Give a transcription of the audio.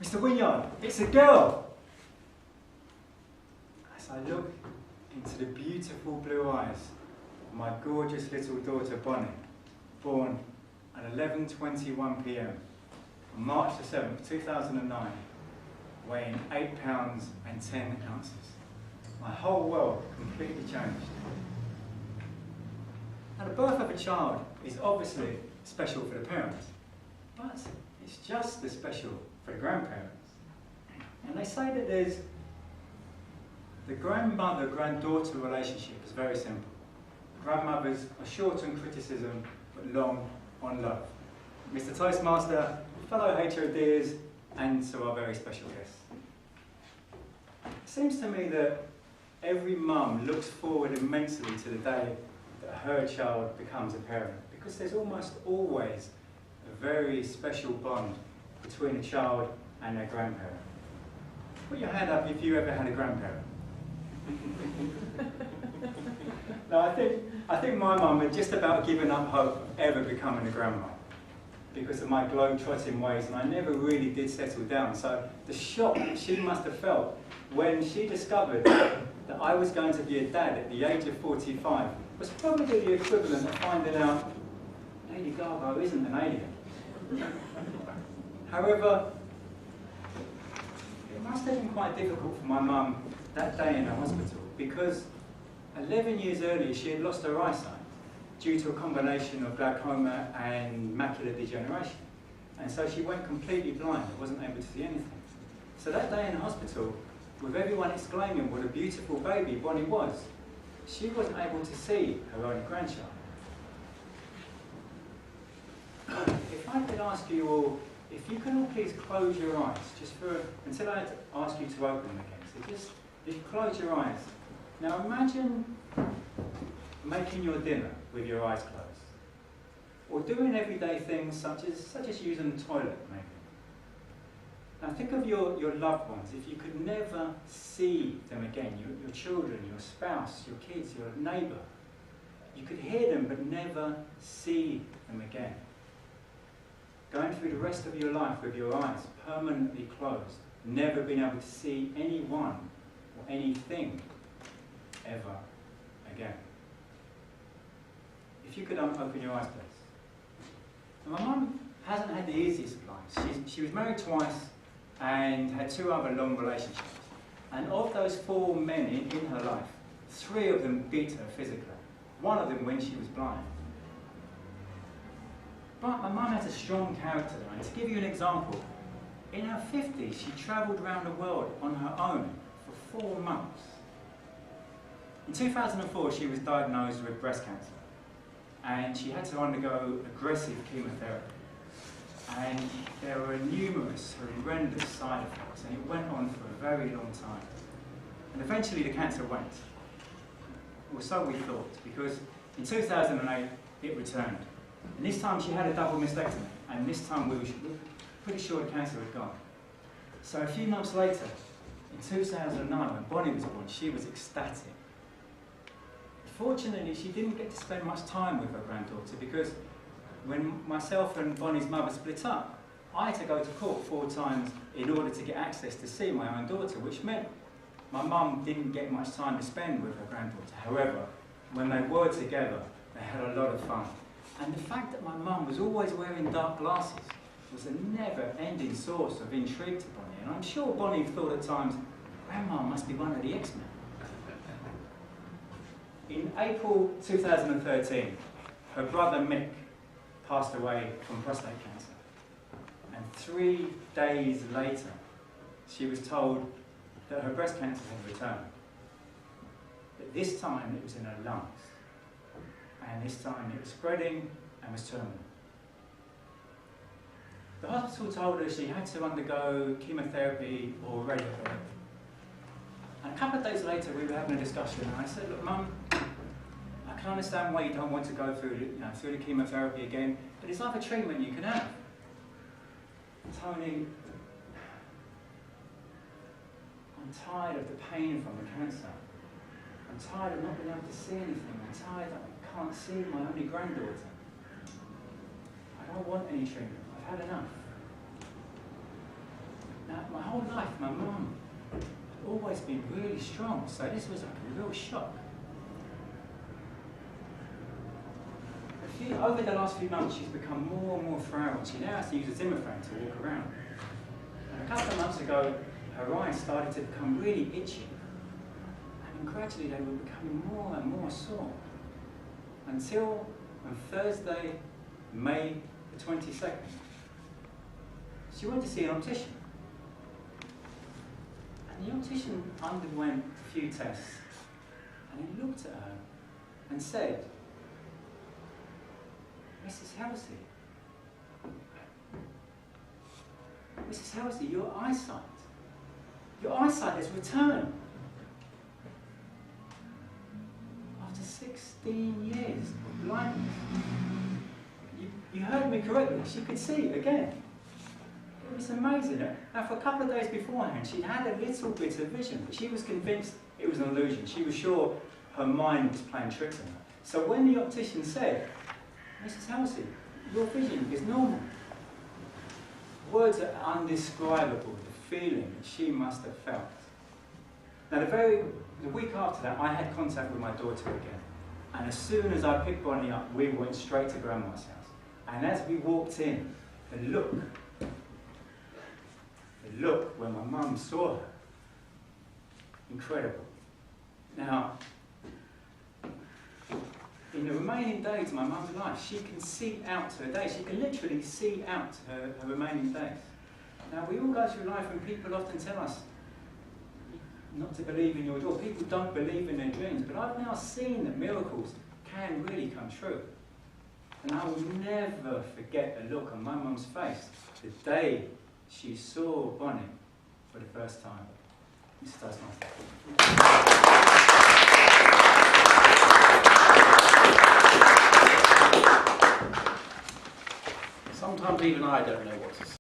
Mr. Wynyard, it's a girl! As I look into the beautiful blue eyes of my gorgeous little daughter Bonnie, born at 11:21 p.m. on March the 7th, 2009, weighing 8 pounds and 10 ounces. My whole world completely changed. Now, the birth of a child is obviously special for the parents, but it's just as special for the grandparents. And they say that the grandmother-granddaughter relationship is very simple. Grandmothers are short on criticism, but long on love. Mr. Toastmaster, fellow HODs, and to our very special guests. It seems to me that every mum looks forward immensely to the day that her child becomes a parent, because there's almost always a very special bond between a child and their grandparent. Put your hand up if you ever had a grandparent. No, I think my mum had just about given up hope of ever becoming a grandma because of my globe-trotting ways, and I never really did settle down. So the shock that she must have felt when she discovered that I was going to be a dad at the age of 45 was probably the equivalent of finding out Lady Gaga isn't an alien. However, it must have been quite difficult for my mum that day in the hospital, because 11 years earlier she had lost her eyesight due to a combination of glaucoma and macular degeneration. And so she went completely blind and wasn't able to see anything. So that day in the hospital, with everyone exclaiming what a beautiful baby Bonnie was, she wasn't able to see her own grandchild. If I could ask you all, if you can all please close your eyes, just until I ask you to open them again. So just, if you close your eyes. Now imagine making your dinner with your eyes closed. Or doing everyday things such as using the toilet, maybe. Now think of your loved ones. If you could never see them again, your children, your spouse, your kids, your neighbour. You could hear them but never see them again. Going through the rest of your life with your eyes permanently closed, never being able to see anyone or anything ever again. If you could open your eyes, please. My mum hasn't had the easiest of lives. She was married twice and had 2 other long relationships. And of those 4 men in her life, 3 of them beat her physically. One of them when she was blind. But my mum has a strong character, and to give you an example, in her 50s she travelled around the world on her own for 4 months. In 2004 she was diagnosed with breast cancer, and she had to undergo aggressive chemotherapy. And there were numerous horrendous side effects, and it went on for a very long time. And eventually the cancer went. Or so we thought, because in 2008 it returned. And this time she had a double mastectomy, and this time we were pretty sure the cancer had gone. So a few months later, in 2009, when Bonnie was born, she was ecstatic. Fortunately, she didn't get to spend much time with her granddaughter, because when myself and Bonnie's mother split up, I had to go to court 4 times in order to get access to see my own daughter, which meant my mum didn't get much time to spend with her granddaughter. However, when they were together, they had a lot of fun. And the fact that my mum was always wearing dark glasses was a never-ending source of intrigue to Bonnie. And I'm sure Bonnie thought at times, Grandma must be one of the X-Men. In April 2013, her brother Mick passed away from prostate cancer. And 3 days later, she was told that her breast cancer had returned. But this time it was in her lungs. And this time it was spreading and was terminal. The hospital told her she had to undergo chemotherapy or radiotherapy. And a couple of days later we were having a discussion, and I said, look Mum, I can understand why you don't want to go through the chemotherapy again, but there's other treatment you can have. Tony, I'm tired of the pain from the cancer. I'm tired of not being able to see anything. I'm tired that I can't see my only granddaughter. I don't want any treatment. I've had enough. Now, my whole life, my mum had always been really strong, so this was like a real shock. Over the last few months, she's become more and more frail, and she now has to use a Zimmer frame to walk around. And a couple of months ago, her eyes started to become really itchy, and gradually they were becoming more and more sore. Until on Thursday, May the 22nd, she went to see an optician. And the optician underwent a few tests, and he looked at her and said, "Mrs. Halsey, Mrs. Halsey, your eyesight has returned. After 16 years of blindness." You heard me correctly, she could see again. It was amazing. Now, for a couple of days beforehand, she'd had a little bit of vision, but she was convinced it was an illusion. She was sure her mind was playing tricks on her. So when the optician said, "Mrs. Halsey, your vision is normal," words are undescribable, the feeling that she must have felt. Now, the week after that, I had contact with my daughter again. And as soon as I picked Bonnie up, we went straight to Grandma's house. And as we walked in, the look when my mum saw her, incredible. Now, in the remaining days of my mum's life, she can see out to her days. She can literally see out to her remaining days. Now, we all go through life and people often tell us not to believe in your dreams. People don't believe in their dreams, but I've now seen that miracles can really come true. And I will never forget the look on my mum's face the day she saw Bonnie for the first time. Mr. Toastmaster. Sometimes even I don't know what to say.